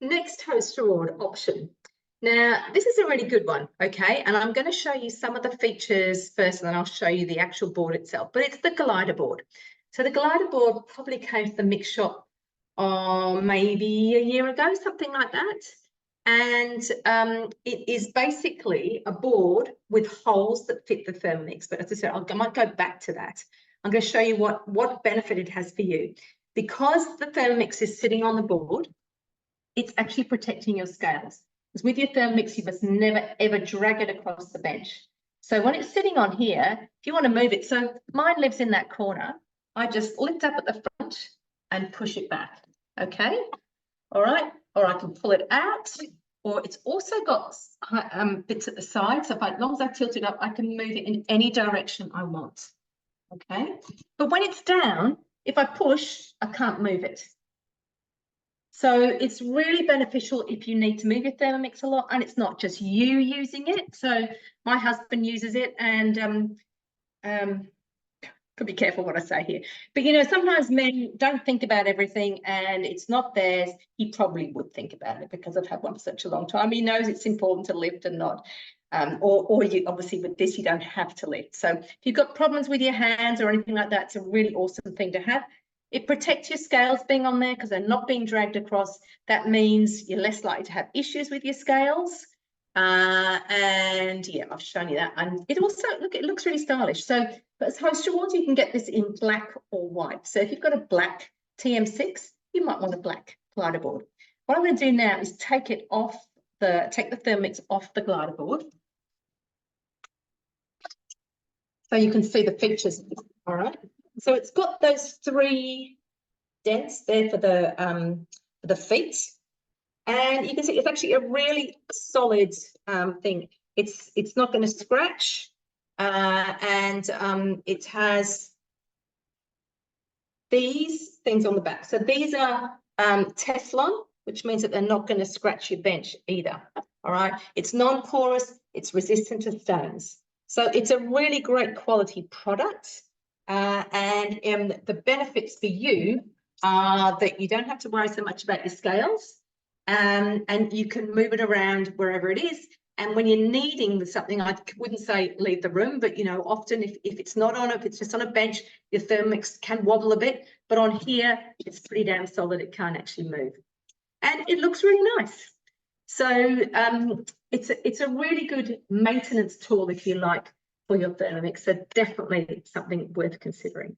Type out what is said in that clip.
Next host reward option. Now, this is a really good one, okay? And I'm going to show you some of the features first, and then I'll show you the actual board itself. But it's the glider board. So the glider board probably came to the mix shop maybe a year ago, something like that. And it is basically a board with holes that fit the Thermomix. But as I said, I might go back to that. I'm going to show you what benefit it has for you. Because the Thermomix is sitting on the board, it's actually protecting your scales. Because with your Thermomix, you must never, ever drag it across the bench. So when it's sitting on here, if you want to move it, so mine lives in that corner, I just lift up at the front and push it back, okay? All right, or I can pull it out, or it's also got bits at the side, so as long as I tilt it up, I can move it in any direction I want, okay? But when it's down, if I push, I can't move it. So it's really beneficial if you need to move your Thermomix a lot, and it's not just you using it. So my husband uses it, and could be careful what I say here. But you know, sometimes men don't think about everything, and it's not theirs. He probably would think about it because I've had one for such a long time. He knows it's important to lift and not. Or you obviously with this you don't have to lift. So if you've got problems with your hands or anything like that, it's a really awesome thing to have. It protects your scales being on there because they're not being dragged across. That means you're less likely to have issues with your scales. And yeah, I've shown you that. And it also, look, it looks really stylish. So but as host rewards, you can get this in black or white. So if you've got a black TM6, you might want a black glider board. What I'm going to do now is take the Thermomix off the glider board. So you can see the features, all right? So it's got those 3 dents there for the feet, and you can see it's actually a really solid thing. It's not going to scratch, and it has these things on the back. So these are Teflon, which means that they're not going to scratch your bench either. All right, it's non-porous, it's resistant to stains. So it's a really great quality product, and the benefits for you are that you don't have to worry so much about your scales, and you can move it around wherever it is. And when you're kneading something, I wouldn't say leave the room, but you know, often if it's not on, if it's just on a bench, your Thermomix can wobble a bit, but on here, it's pretty damn solid, it can't actually move. And it looks really nice. So it's a really good maintenance tool, if you like, for your Thermomix. So definitely something worth considering.